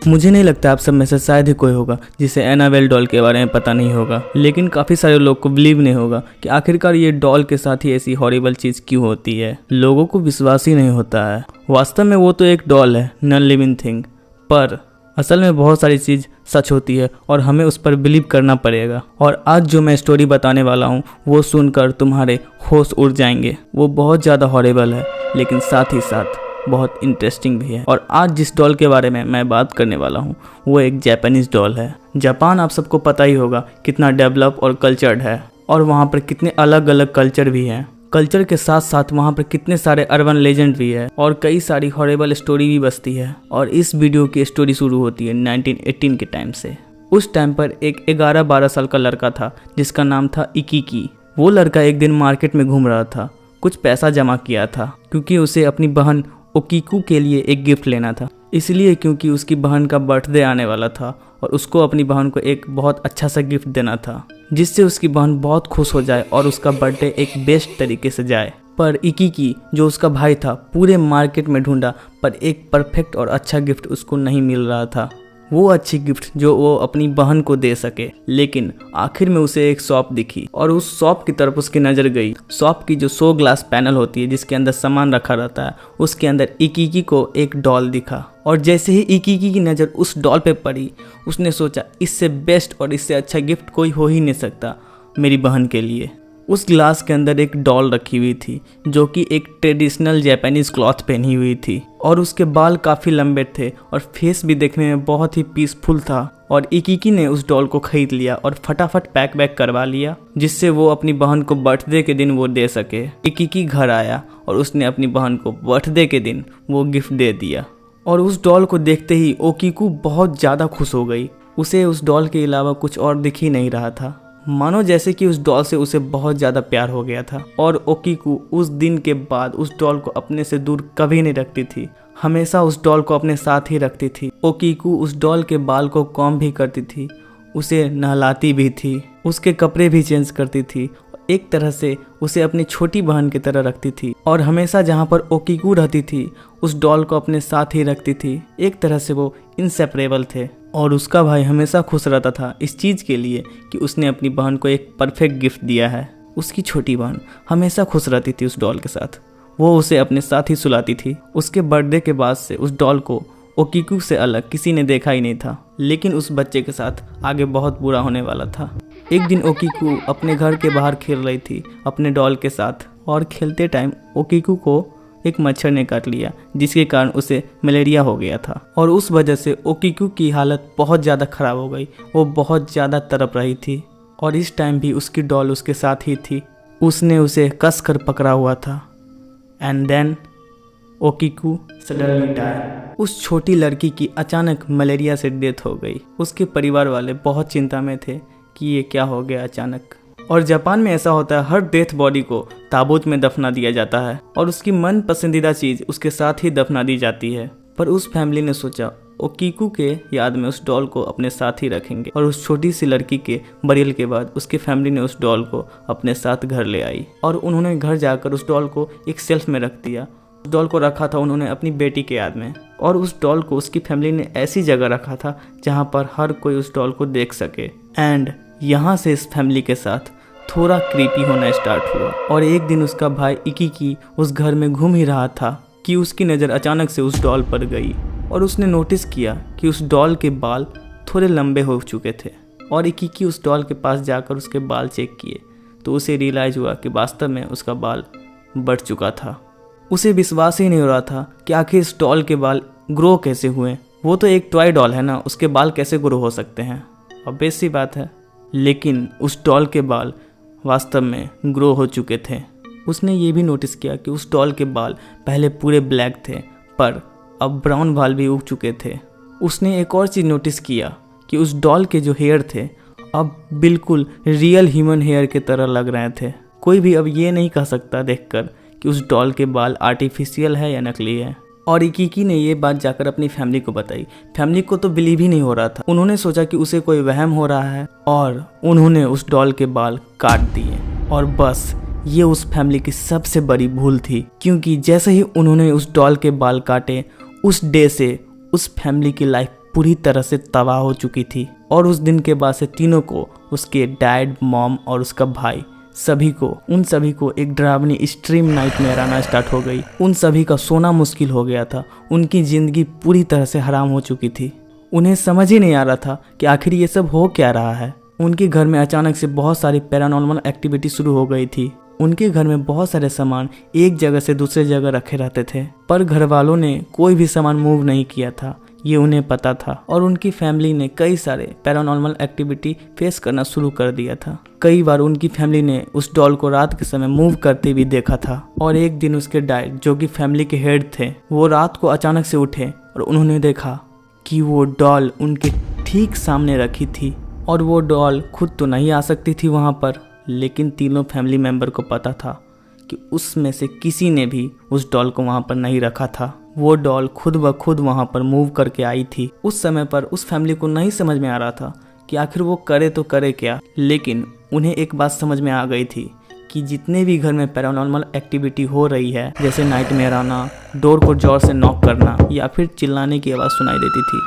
मुझे नहीं लगता आप सब में से शायद ही कोई होगा जिसे एनाबेल डॉल के बारे में पता नहीं होगा, लेकिन काफ़ी सारे लोग को बिलीव नहीं होगा कि आखिरकार ये डॉल के साथ ही ऐसी हॉरिबल चीज़ क्यों होती है। लोगों को विश्वास ही नहीं होता है। वास्तव में वो तो एक डॉल है, नॉन लिविंग थिंग, पर असल में बहुत सारी चीज़ सच होती है और हमें उस पर बिलीव करना पड़ेगा। और आज जो मैं स्टोरी बताने वाला हूँ वो सुनकर तुम्हारे होश उड़ जाएंगे। वो बहुत ज़्यादा हॉरिबल है, लेकिन साथ ही साथ बहुत इंटरेस्टिंग भी है। और आज जिस डॉल के बारे में मैं बात करने वाला हूँ वो एक जापानीज डॉल है। जापान आप सबको पता ही होगा कितना डेवलप और कल्चर्ड है, और वहाँ पर कितने अलग अलग कल्चर भी हैं। कल्चर के साथ साथ वहाँ पर कितने सारे अर्बन लेजेंड भी है और कई सारी हॉरिबल स्टोरी भी बसती है। और इस वीडियो की स्टोरी शुरू होती है 1918 के टाइम से। उस टाइम पर एक 11-12 साल का लड़का था जिसका नाम था इकिकी। वो लड़का एक दिन मार्केट में घूम रहा था, कुछ पैसा जमा किया था क्योंकि उसे अपनी बहन ओकीकू के लिए एक गिफ्ट लेना था। इसलिए क्योंकि उसकी बहन का बर्थडे आने वाला था और उसको अपनी बहन को एक बहुत अच्छा सा गिफ्ट देना था जिससे उसकी बहन बहुत खुश हो जाए और उसका बर्थडे एक बेस्ट तरीके से जाए। पर इकिकी जो उसका भाई था पूरे मार्केट में ढूंढा, पर एक परफेक्ट और अच्छा गिफ्ट उसको नहीं मिल रहा था। वो अच्छी गिफ्ट जो वो अपनी बहन को दे सके। लेकिन आखिर में उसे एक शॉप दिखी और उस शॉप की तरफ उसकी नज़र गई। शॉप की जो 100 ग्लास पैनल होती है जिसके अंदर सामान रखा रहता है, उसके अंदर इकिकी को एक डॉल दिखा। और जैसे ही इकिकी की नज़र उस डॉल पे पड़ी, उसने सोचा इससे बेस्ट और इससे अच्छा गिफ्ट कोई हो ही नहीं सकता मेरी बहन के लिए। उस ग्लास के अंदर एक डॉल रखी हुई थी जो कि एक ट्रेडिशनल जापानीज क्लॉथ पहनी हुई थी और उसके बाल काफ़ी लंबे थे और फेस भी देखने में बहुत ही पीसफुल था। और इकिकी ने उस डॉल को खरीद लिया और फटाफट पैक बैक करवा लिया जिससे वो अपनी बहन को बर्थडे के दिन वो दे सके। इकिकी घर आया और उसने अपनी बहन को बर्थडे के दिन वो गिफ्ट दे दिया। और उस डॉल को देखते ही ओकीकू बहुत ज़्यादा खुश हो गई। उसे उस डॉल के अलावा कुछ और दिख ही नहीं रहा था, मानो जैसे कि उस डॉल से उसे बहुत ज़्यादा प्यार हो गया था। और ओकीकू उस दिन के बाद उस डॉल को अपने से दूर कभी नहीं रखती थी, हमेशा उस डॉल को अपने साथ ही रखती थी। ओकीकू उस डॉल के बाल को कॉम्ब भी करती थी, उसे नहलाती भी थी, उसके कपड़े भी चेंज करती थी, एक तरह से उसे अपनी छोटी बहन की तरह रखती थी। और हमेशा जहाँ पर ओकीकू रहती थी उस डॉल को अपने साथ ही रखती थी। एक तरह से वो इनसेपरेबल थे। और उसका भाई हमेशा खुश रहता था इस चीज़ के लिए कि उसने अपनी बहन को एक परफेक्ट गिफ्ट दिया है। उसकी छोटी बहन हमेशा खुश रहती थी उस डॉल के साथ, वो उसे अपने साथ ही सुलाती थी। उसके बर्थडे के बाद से उस डॉल को ओकीकू से अलग किसी ने देखा ही नहीं था। लेकिन उस बच्चे के साथ आगे बहुत बुरा होने वाला था। एक दिन ओकीकू अपने घर के बाहर खेल रही थी अपने डॉल के साथ, और खेलते टाइम ओकीकू को एक मच्छर ने काट लिया जिसके कारण उसे मलेरिया हो गया था। और उस वजह से ओकीकू की हालत बहुत ज़्यादा ख़राब हो गई। वो बहुत ज़्यादा तड़प रही थी और इस टाइम भी उसकी डॉल उसके साथ ही थी। उसने उसे कस कर पकड़ा हुआ था। And then Okiku suddenly die. उस छोटी लड़की की अचानक मलेरिया से डेथ हो गई। उसके परिवार वाले बहुत चिंता में थे कि ये क्या हो गया अचानक। और जापान में ऐसा होता है, हर डेथ बॉडी को ताबूत में दफना दिया जाता है और उसकी मन पसंदीदा चीज़ उसके साथ ही दफना दी जाती है। पर उस फैमिली ने सोचा ओकीकू के याद में उस डॉल को अपने साथ ही रखेंगे। और उस छोटी सी लड़की के बरियल के बाद उसकी फैमिली ने उस डॉल को अपने साथ घर ले आई और उन्होंने घर जाकर उस डॉल को एक शेल्फ में रख दिया। उस डॉल को रखा था उन्होंने अपनी बेटी के याद में, और उस डॉल को उसकी फैमिली ने ऐसी जगह रखा था जहाँ पर हर कोई उस डॉल को देख सके। एंड यहाँ से इस फैमिली के साथ थोड़ा क्रीपी होना स्टार्ट हुआ। और एक दिन उसका भाई इकिकी उस घर में घूम ही रहा था कि उसकी नज़र अचानक से उस डॉल पर गई और उसने नोटिस किया कि उस डॉल के बाल थोड़े लंबे हो चुके थे। और इकिकी उस डॉल के पास जाकर उसके बाल चेक किए तो उसे रियलाइज़ हुआ कि वास्तव में उसका बाल बढ़ चुका था। उसे विश्वास ही नहीं हो रहा था कि आखिर इस डॉल के बाल ग्रो कैसे हुए। वो तो एक टॉय डॉल है ना, उसके बाल कैसे ग्रो हो सकते हैं, ऑब्वियस सी बात है। लेकिन उस डॉल के बाल वास्तव में ग्रो हो चुके थे। उसने ये भी नोटिस किया कि उस डॉल के बाल पहले पूरे ब्लैक थे पर अब ब्राउन बाल भी उग चुके थे। उसने एक और चीज़ नोटिस किया कि उस डॉल के जो हेयर थे अब बिल्कुल रियल ह्यूमन हेयर की तरह लग रहे थे। कोई भी अब ये नहीं कह सकता देखकर कि उस डॉल के बाल आर्टिफिशियल है या नकली है। और इकिकी ने ये बात जाकर अपनी फैमिली को बताई। फैमिली को तो बिलीव ही नहीं हो रहा था। उन्होंने सोचा कि उसे कोई वहम हो रहा है और उन्होंने उस डॉल के बाल काट दिए। और बस ये उस फैमिली की सबसे बड़ी भूल थी, क्योंकि जैसे ही उन्होंने उस डॉल के बाल काटे उस डे से उस फैमिली की लाइफ पूरी तरह से तबाह हो चुकी थी। और उस दिन के बाद से तीनों को, उसके डैड, मॉम और उसका भाई, उन सभी को एक डरावनी एक्सट्रीम नाइटमेयर आना स्टार्ट हो गई। उन सभी का सोना मुश्किल हो गया था। उनकी ज़िंदगी पूरी तरह से हराम हो चुकी थी। उन्हें समझ ही नहीं आ रहा था कि आखिर ये सब हो क्या रहा है। उनके घर में अचानक से बहुत सारी पैरानॉर्मल एक्टिविटी शुरू हो गई थी। उनके घर में बहुत सारे सामान एक जगह से दूसरे जगह रखे रहते थे, पर घर वालों ने कोई भी सामान मूव नहीं किया था, ये उन्हें पता था। और उनकी फैमिली ने कई सारे पैरानॉर्मल एक्टिविटी फेस करना शुरू कर दिया था। कई बार उनकी फैमिली ने उस डॉल को रात के समय मूव करते भी देखा था। और एक दिन उसके डैड, जो कि फैमिली के हेड थे, वो रात को अचानक से उठे और उन्होंने देखा कि वो डॉल उनके ठीक सामने रखी थी। और वो डॉल खुद तो नहीं आ सकती थी वहाँ पर, लेकिन तीनों फैमिली मेंबर को पता था कि उसमें से किसी ने भी उस डॉल को वहाँ पर नहीं रखा था। वो डॉल खुद ब खुद वहाँ पर मूव करके आई थी। उस समय पर उस फैमिली को नहीं समझ में आ रहा था कि आखिर वो करे तो करे क्या, लेकिन उन्हें एक बात समझ में आ गई थी कि जितने भी घर में पैरानॉर्मल एक्टिविटी हो रही है, जैसे नाइटमेयर आना, डोर को जोर से नॉक करना या फिर चिल्लाने की आवाज़ सुनाई देती थी,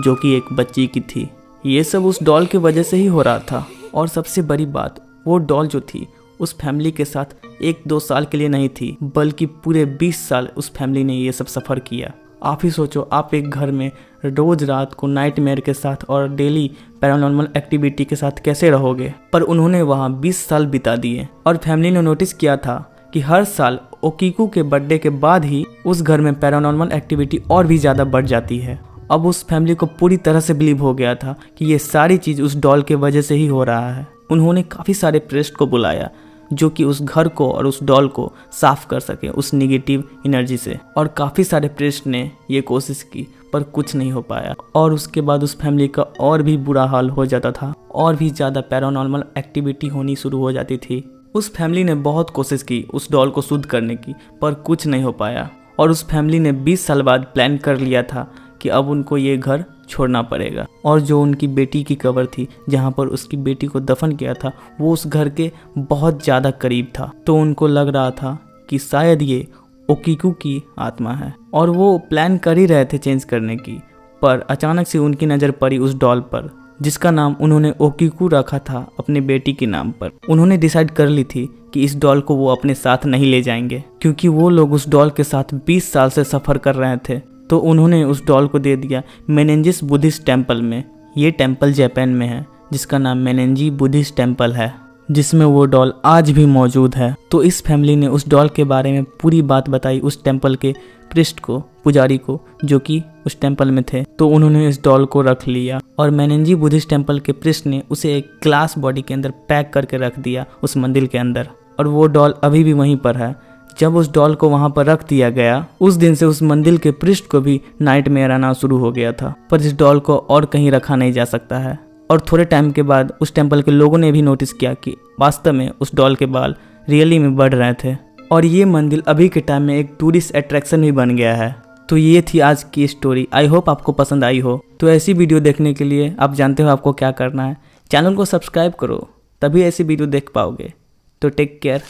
जो कि एक बच्ची की थी, ये सब उस डॉल की वजह से ही हो रहा था। और सबसे बड़ी बात, वो डॉल जो थी उस फैमिली के साथ 1-2 साल के लिए नहीं थी, बल्कि पूरे 20 साल उस फैमिली ने ये सब सफ़र किया। आप ही सोचो, आप एक घर में रोज़ रात को नाइटमेयर के साथ और डेली पैरानॉर्मल एक्टिविटी के साथ कैसे रहोगे। पर उन्होंने वहाँ 20 साल बिता दिए। और फैमिली ने नोटिस किया था कि हर साल ओकीकू के बर्थडे के बाद ही उस घर में पैरानॉर्मल एक्टिविटी और भी ज़्यादा बढ़ जाती है। अब उस फैमिली को पूरी तरह से बिलीव हो गया था कि ये सारी चीज़ उस डॉल के वजह से ही हो रहा है। उन्होंने काफ़ी सारे प्रेस्ट को बुलाया जो कि उस घर को और उस डॉल को साफ कर सके उस निगेटिव एनर्जी से। और काफ़ी सारे प्रेस्ट ने ये कोशिश की, पर कुछ नहीं हो पाया। और उसके बाद उस फैमिली का और भी बुरा हाल हो जाता था, और भी ज़्यादा पैरानॉर्मल एक्टिविटी होनी शुरू हो जाती थी। उस फैमिली ने बहुत कोशिश की उस डॉल को शुद्ध करने की, पर कुछ नहीं हो पाया। और उस फैमिली ने 20 साल बाद प्लान कर लिया था कि अब उनको ये घर छोड़ना पड़ेगा। और जो उनकी बेटी की कब्र थी, जहाँ पर उसकी बेटी को दफन किया था, वो उस घर के बहुत ज़्यादा करीब था। तो उनको लग रहा था कि शायद ये ओकीकू की आत्मा है, और वो प्लान कर ही रहे थे चेंज करने की। पर अचानक से उनकी नज़र पड़ी उस डॉल पर, जिसका नाम उन्होंने ओकीकू रखा था अपने बेटी के नाम पर। उन्होंने डिसाइड कर ली थी कि इस डॉल को वो अपने साथ नहीं ले जाएंगे, क्योंकि वो लोग उस डॉल के साथ 20 साल से सफ़र कर रहे थे। तो उन्होंने उस डॉल को दे दिया मेनेंजिस बुद्धिस्ट टेम्पल में। ये टेम्पल जापान में है, जिसका नाम मेनेंजी बुद्धिस्ट टेम्पल है, जिसमें वो डॉल आज भी मौजूद है। तो इस फैमिली ने उस डॉल के बारे में पूरी बात बताई उस टेम्पल के प्रिस्ट को, पुजारी को, जो कि उस टेम्पल में थे। तो उन्होंने इस डॉल को रख लिया, और मेनेंजी बुद्धिस्ट टेम्पल के प्रिस्ट ने उसे एक ग्लास बॉडी के अंदर पैक करके रख दिया उस मंदिर के अंदर। और वो डॉल अभी भी वहीं पर है। जब उस डॉल को वहां पर रख दिया गया, उस दिन से उस मंदिर के पृष्ठ को भी नाइटमेयर आना शुरू हो गया था। पर इस डॉल को और कहीं रखा नहीं जा सकता है। और थोड़े टाइम के बाद उस टेम्पल के लोगों ने भी नोटिस किया कि वास्तव में उस डॉल के बाल रियली में बढ़ रहे थे। और ये मंदिर अभी के टाइम में एक टूरिस्ट अट्रैक्शन भी बन गया है। तो ये थी आज की स्टोरी। आई होप आपको पसंद आई हो। तो ऐसी वीडियो देखने के लिए आप जानते हो आपको क्या करना है, चैनल को सब्सक्राइब करो, तभी ऐसी वीडियो देख पाओगे। तो टेक केयर,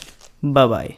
बाय बाय।